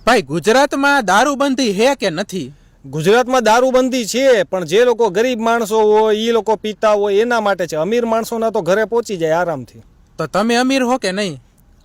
ભાઈ ગુજરાતમાં દારૂબંધી હે કે નથી? ગુજરાતમાં દારૂબંધી છે, પણ જે લોકો ગરીબ માણસો હોય એ લોકો પીતા હોય એના માટે છે. અમીર માણસોના તો ઘરે પહોંચી જાય આરામથી. તો તમે અમીર હો કે નહીં?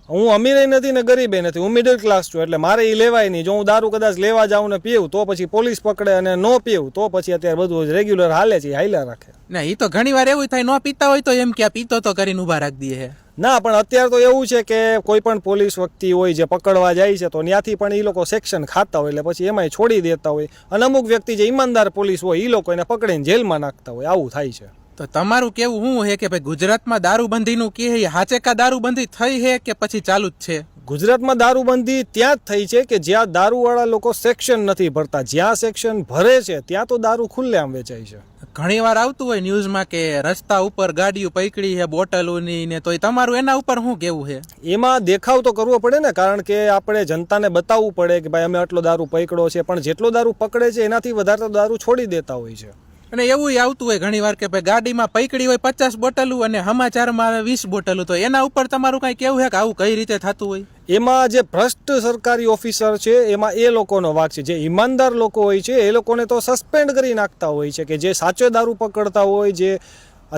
હું અમીરે નથી ને ગરીબે નથી, હું મિડલ ક્લાસ છું, એટલે મારે એ લેવાય નહીં. જો હું દારૂ કદાચ લેવા જાઉં ને પીવું તો પછી પોલીસ પકડે, અને ન પીવું તો પછી અત્યારે બધું રેગ્યુલર હાલે છે, હાલ્યા રાખે. ના, એ તો ઘણી વાર એવું થાય, ન પીતા હોય તો એમ કે પીતો તો કરીને ઉભા રાખી દે. ના, પણ અત્યારે તો એવું છે કે કોઈ પણ પોલીસ વ્યક્તિ હોય જે પકડવા જાય છે તો ત્યાંથી પણ એ લોકો સેક્શન ખાતા હોય, એટલે પછી એમાંય છોડી દેતા હોય. અને અમુક વ્યક્તિ જે ઈમાનદાર પોલીસ હોય એ લોકો એને પકડીને જેલમાં નાખતા હોય, આવું થાય છે. તો તમારું કેવું શું હે કે ભાઈ ગુજરાતમાં દારૂબંધીનું કે હાચેકા દારૂબંધી થઈ હે કે પછી ચાલુ જ છે? ગુજરાતમાં દારૂબંધી ત્યાં જ થઈ છે કે જ્યાં દારૂવાળા લોકો સેક્શન નથી ભરતા. જ્યાં સેક્શન ભરે છે ત્યાં તો દારૂ ખુલ્લેઆમ વેચાય છે. ઘણી વાર આવતું હોય ન્યૂઝમાં કે રસ્તા ઉપર ગાડીઓ પકડી છે બોટલોની ને, તો તમારું એના ઉપર શું કેવું છે? એમાં દેખાવ તો કરવો પડે ને, કારણ કે આપણે જનતાને બતાવવું પડે કે ભાઈ અમે આટલો દારૂ પકડ્યો છે. પણ જેટલો દારૂ પકડે છે એનાથી વધારે તો દારૂ છોડી દેતા હોય છે. અને એવું આવતું હોય ઘણી વાર કે ભાઈ ગાડીમાં પકડી હોય 50 બોટલું અને સમાચારમાં આવે 20 બોટલું, તો એના ઉપર તમારું કઈ કેવું છે કે આવું કઈ રીતે થતું હોય? એમાં જે ભ્રષ્ટ સરકારી ઓફિસર છે એમાં એ લોકોનો વાંક છે. જે ઈમાનદાર લોકો હોય છે એ લોકોને તો સસ્પેન્ડ કરી નાખતા હોય છે, કે જે સાચો દારૂ પકડતા હોય, જે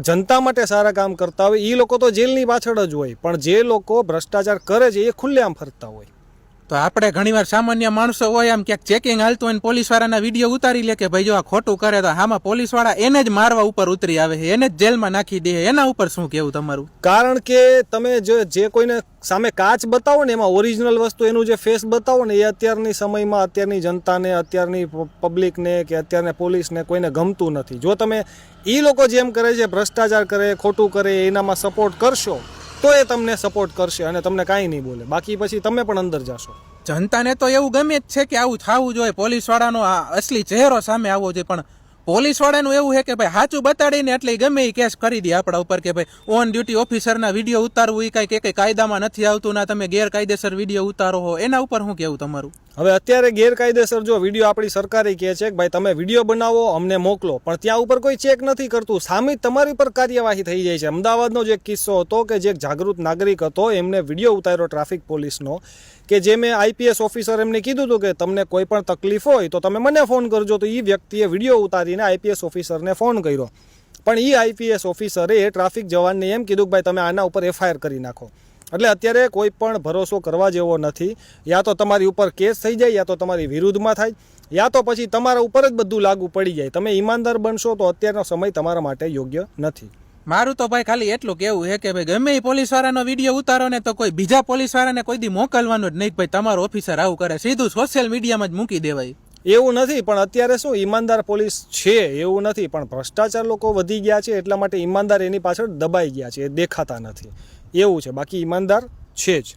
જનતા માટે સારા કામ કરતા હોય એ લોકો તો જેલની પાછળ જ હોય. પણ જે લોકો ભ્રષ્ટાચાર કરે છે એ ખુલ્લેઆમ ફરતા હોય. તો આપણે ઘણીવાર સામાન્ય માણસો હોય, આમ ક્યાંક ચેકિંગ હાલતું હોય, પોલીસ વાળાના વિડીયો ઉતારી લે કે ભાઈ જો આ ખોટું કરે, તો આમાં પોલીસ વાળા એને જ મારવા ઉપર ઉતરી આવે છે, એને જ જેલમાં નાખી દે. એના ઉપર શું કેવું તમારું? કારણ કે તમે જે કોઈને સામે કાચ બતાવો ને, એમાં ઓરિજિનલ વસ્તુ એનું જે ફેસ બતાવો ને, એ અત્યારની સમયમાં અત્યારની જનતાને, અત્યારની પબ્લિકને કે અત્યારની પોલીસને કોઈને ગમતું નથી. જો તમે એ લોકો જેમ કરે છે, ભ્રષ્ટાચાર કરે, ખોટું કરે, એનામાં સપોર્ટ કરશો તો એ તમને સપોર્ટ કરશે અને તમને કાંઈ નહીં બોલે. બાકી પછી તમે પણ અંદર જશો. જનતાને તો એવું ગમે જ છે કે આવું થવું જોઈએ, પોલીસ વાળાનો અસલી ચહેરો સામે આવવો જોઈએ. પણ પોલીસ વાળાનું એવું છે કે ભાઈ સાચું બતાડીને એટલે ગમે એ કેસ કરી દે આપણા ઉપર, કે ભાઈ ઓન ડ્યુટી ઓફિસરના વિડીયો ઉતારવું એ કઈ કાયદામાં નથી આવતું, ના તમે ગેરકાયદેસર વિડીયો ઉતારો હો. એના ઉપર શું કેવું તમારું? હવે અત્યારે ગેરકાયદેસર જો વિડીયો આપણી સરકારે કહે છે કે ભાઈ તમે વિડીયો બનાવો અમને મોકલો, પણ ત્યાં ઉપર કોઈ ચેક નથી કરતું. સામે તમારી પર કાર્યવાહી થઈ જાય છે. અમદાવાદનો જે કિસ્સો હતો કે જે જાગૃત નાગરિક હતો એમને વિડીયો ઉતાર્યો ટ્રાફિક પોલીસનો, કે જે મેં આઈપીએસ ઓફિસર એમને કીધું હતું કે તમને કોઈ પણ તકલીફ હોય તો તમે મને ફોન કરજો. તો એ વ્યક્તિએ વિડીયો ઉતારીને આઈપીએસ ઓફિસરને ફોન કર્યો, પણ એ આઈપીએસ ઓફિસરે એ ટ્રાફિક જવાનને એમ કીધું કે ભાઈ તમે આના ઉપર એફઆઈઆર કરી નાખો. એટલે અત્યારે કોઈ પણ ભરોસો કરવા જેવો નથી. યા તો તમારી ઉપર કેસ થઈ જાય, યા તો તમારી વિરુદ્ધમાં થાય, યા તો પછી તમારા ઉપર જ બધું લાગુ પડી જાય. તમે ઈમાનદાર બનશો તો અત્યારનો સમય તમારા માટે યોગ્ય નથી. મારું તો ભાઈ ખાલી એટલું કેવું છે કે ભાઈ ગમે એ પોલીસ વાળાનો વિડીયો ઉતારો ને તો કોઈ બીજા પોલીસ વાળાને કોઈ દી મોકલવાનું જ નહીં. ભાઈ તમારો ઓફિસર આવું કરે, સીધું સોશિયલ મીડિયામાં જ મૂકી દેવાય. એવું નથી, પણ અત્યારે શું ઈમાનદાર પોલીસ છે એવું નથી, પણ ભ્રષ્ટાચાર લોકો વધી ગયા છે એટલા માટે ઈમાનદાર એની પાછળ દબાઈ ગયા છે, એ દેખાતા નથી. એવું છે, બાકી ઈમાનદાર છે જ.